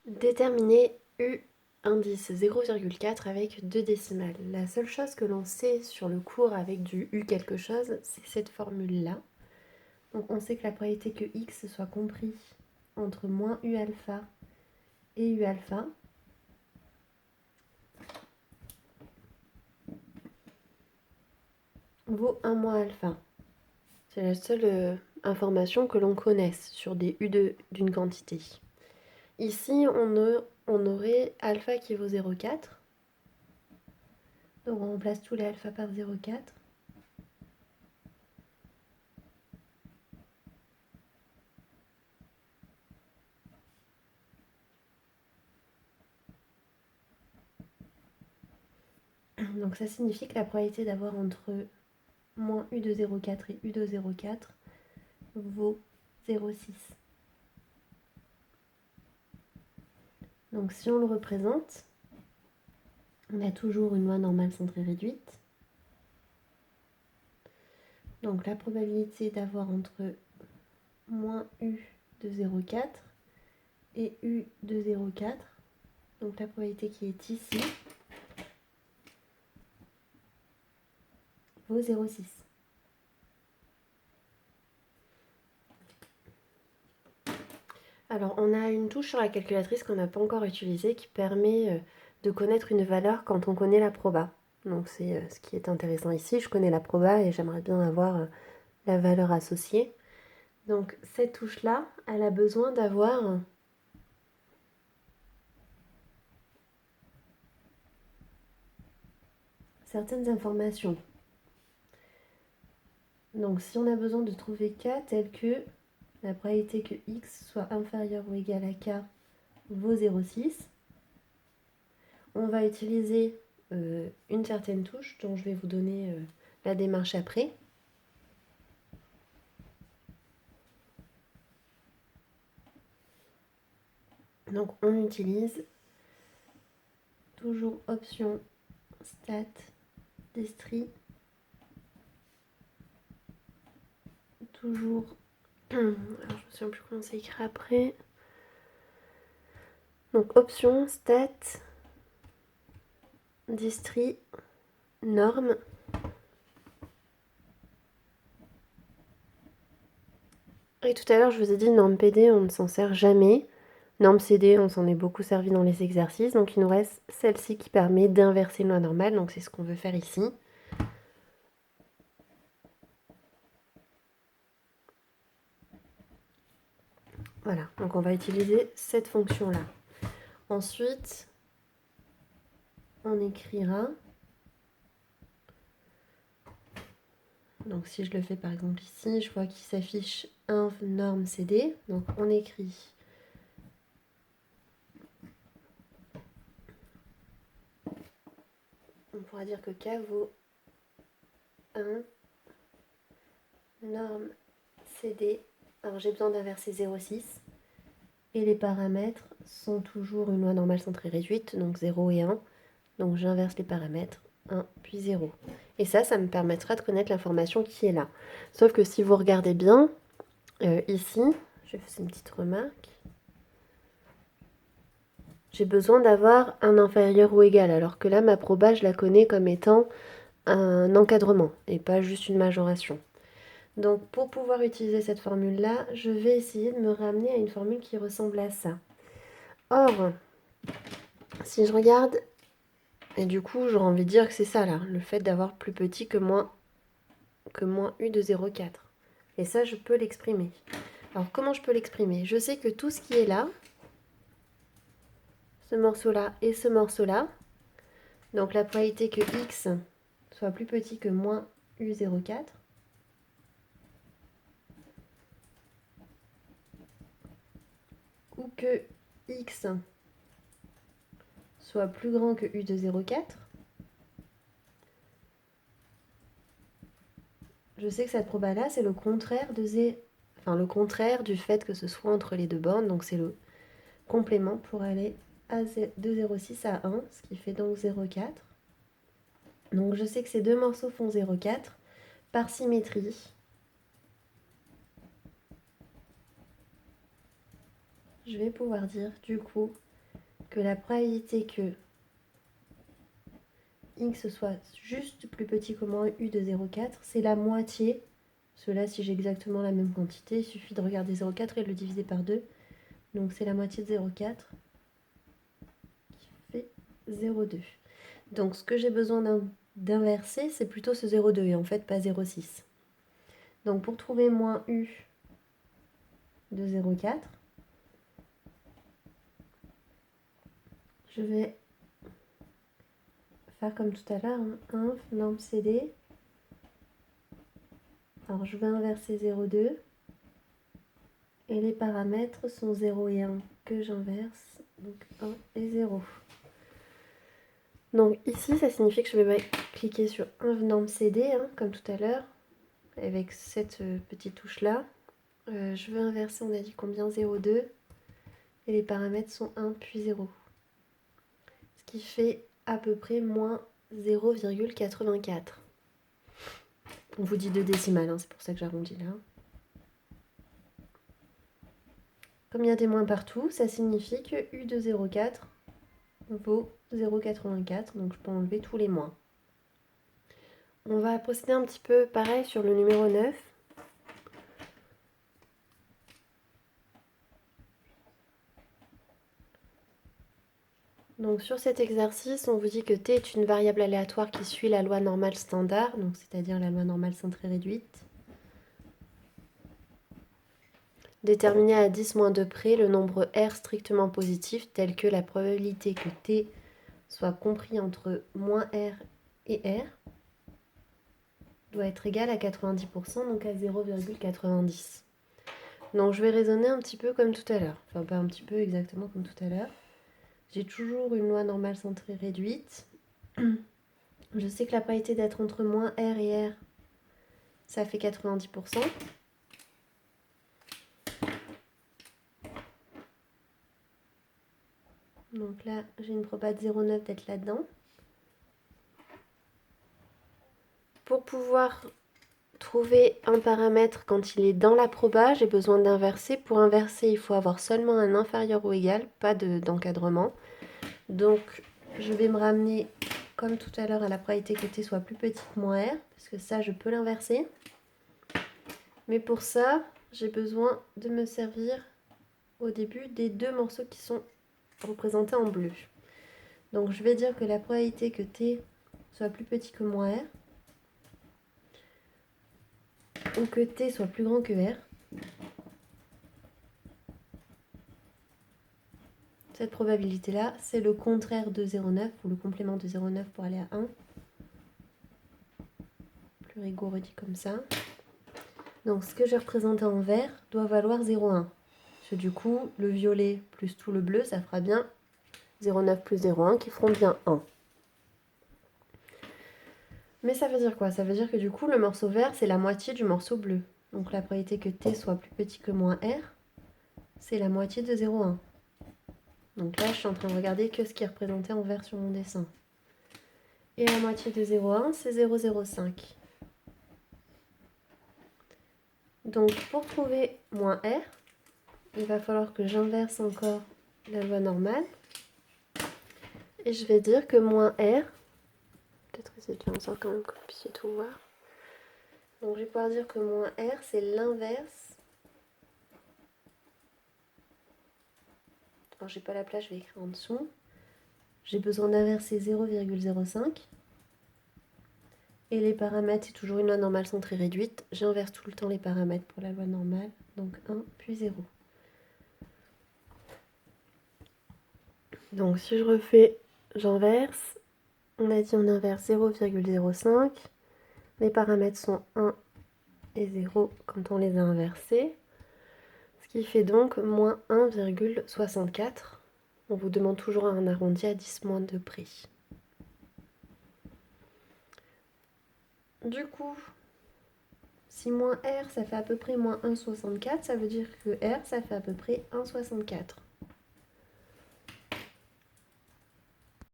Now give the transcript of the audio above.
Déterminer U indice 0,4 avec 2 décimales. La seule chose que l'on sait sur le cours avec du U quelque chose, c'est cette formule-là. Donc on sait que la probabilité que X soit compris entre moins U alpha et U alpha vaut 1 moins alpha. C'est la seule information que l'on connaisse sur des U d'une quantité. Ici, on aurait alpha qui vaut 0,4. Donc on remplace tous les alpha par 0,4. Donc ça signifie que la probabilité d'avoir entre moins U de 0,4 et U de 0,4 vaut 0,6. Donc si on le représente, on a toujours une loi normale centrée réduite. Donc la probabilité d'avoir entre moins U de 0,4 et U de 0,4, donc la probabilité qui est ici, vaut 0,6. Alors on a une touche sur la calculatrice qu'on n'a pas encore utilisée qui permet de connaître une valeur quand on connaît la proba. Donc c'est ce qui est intéressant ici. Je connais la proba et j'aimerais bien avoir la valeur associée. Donc cette touche-là, elle a besoin d'avoir certaines informations. Donc si on a besoin de trouver K tel que la probabilité que X soit inférieur ou égal à K vaut 0,6, on va utiliser une certaine touche dont je vais vous donner la démarche après. Donc on utilise toujours option stat distri, toujours, alors je ne me souviens plus comment c'est écrit après, donc option stat distri norme. Et tout à l'heure je vous ai dit norme PD on ne s'en sert jamais, norme CD on s'en est beaucoup servi dans les exercices, donc il nous reste celle-ci qui permet d'inverser une loi normale, donc c'est ce qu'on veut faire ici. Voilà, donc on va utiliser cette fonction-là. Ensuite, on écrira, donc si je le fais par exemple ici, je vois qu'il s'affiche un norme CD, donc on écrit on pourra dire que K vaut 1 norme CD. Alors j'ai besoin d'inverser 0,6 et les paramètres sont toujours une loi normale centrée réduite, donc 0 et 1. Donc j'inverse les paramètres, 1 puis 0. Et ça me permettra de connaître l'information qui est là. Sauf que si vous regardez bien, ici, je fais une petite remarque, j'ai besoin d'avoir un inférieur ou égal, alors que là, ma proba, je la connais comme étant un encadrement et pas juste une majoration. Donc pour pouvoir utiliser cette formule-là, je vais essayer de me ramener à une formule qui ressemble à ça. Or, si je regarde, et du coup j'aurais envie de dire que c'est ça là, le fait d'avoir plus petit que moins U de 0,4. Et ça, je peux l'exprimer. Alors comment je peux l'exprimer? Je sais que tout ce qui est là, ce morceau-là et ce morceau-là, donc la probabilité que X soit plus petit que moins U0,4, ou que X soit plus grand que U de 0,4, je sais que cette proba-là, c'est le contraire le contraire du fait que ce soit entre les deux bornes, donc c'est le complément pour aller de 0,6 à 1, ce qui fait donc 0,4. Donc je sais que ces deux morceaux font 0,4. Par symétrie, je vais pouvoir dire du coup que la probabilité que x soit juste plus petit que moins u de 0,4, c'est la moitié. Cela, si j'ai exactement la même quantité, il suffit de regarder 0,4 et de le diviser par 2. Donc c'est la moitié de 0,4 qui fait 0,2. Donc ce que j'ai besoin d'inverser, c'est plutôt ce 0,2 et en fait pas 0,6. Donc pour trouver moins u de 0,4, je vais faire comme tout à l'heure, inf norme CD. Alors je vais inverser 0,2 et les paramètres sont 0 et 1 que j'inverse, donc 1 et 0. Donc ici, ça signifie que je vais cliquer sur inf norme CD, comme tout à l'heure, avec cette petite touche là. Je vais inverser, on a dit combien, 0,2 et les paramètres sont 1 puis 0. Ce qui fait à peu près moins 0,84. On vous dit 2 décimales, c'est pour ça que j'arrondis là. Comme il y a des moins partout, ça signifie que u de 0,4 vaut 0,84, donc je peux enlever tous les moins. On va procéder un petit peu pareil sur le numéro 9. Donc sur cet exercice, on vous dit que t est une variable aléatoire qui suit la loi normale standard, donc c'est-à-dire la loi normale centrée réduite. Déterminer à 10-2 près le nombre r strictement positif, tel que la probabilité que t soit compris entre -r et r doit être égale à 90%, donc à 0,90. Donc je vais raisonner un petit peu comme tout à l'heure, enfin pas un petit peu, exactement comme tout à l'heure. J'ai toujours une loi normale centrée réduite. Je sais que la probabilité d'être entre -r et r, ça fait 90%. Donc là, j'ai une probabilité de 0,9 d'être là-dedans. Pour pouvoir trouver un paramètre quand il est dans la proba, j'ai besoin d'inverser. Pour inverser, il faut avoir seulement un inférieur ou égal, pas d'encadrement. Donc, je vais me ramener, comme tout à l'heure, à la probabilité que t soit plus petit que -r, parce que ça, je peux l'inverser. Mais pour ça, j'ai besoin de me servir au début des deux morceaux qui sont représentés en bleu. Donc, je vais dire que la probabilité que t soit plus petit que -r, ou que t soit plus grand que r, cette probabilité-là, c'est le contraire de 0,9, ou le complément de 0,9 pour aller à 1. Plus rigoureux dit comme ça. Donc ce que j'ai représenté en vert doit valoir 0,1. Parce que du coup, le violet plus tout le bleu, ça fera bien 0,9 plus 0,1 qui feront bien 1. Mais ça veut dire quoi? Ça veut dire que du coup, le morceau vert, c'est la moitié du morceau bleu. Donc la probabilité que t soit plus petit que -r, c'est la moitié de 0,1. Donc là, je suis en train de regarder que ce qui est représenté en vert sur mon dessin. Et la moitié de 0,1, c'est 0,05. Donc pour trouver -r, il va falloir que j'inverse encore la loi normale. Et je vais dire que -r, peut-être essayer de faire en sorte quand même que vous puissiez tout voir. Donc je vais pouvoir dire que -r, c'est l'inverse. Alors j'ai pas la place, je vais écrire en dessous. J'ai besoin d'inverser 0,05. Et les paramètres, c'est toujours une loi normale centrée réduite. J'inverse tout le temps les paramètres pour la loi normale. Donc 1 puis 0. Donc si je refais, j'inverse. On a dit on inverse 0,05. Les paramètres sont 1 et 0 quand on les a inversés. Ce qui fait donc moins 1,64. On vous demande toujours un arrondi à 10-2 près. Du coup, si -r, ça fait à peu près moins 1,64, ça veut dire que r, ça fait à peu près 1,64.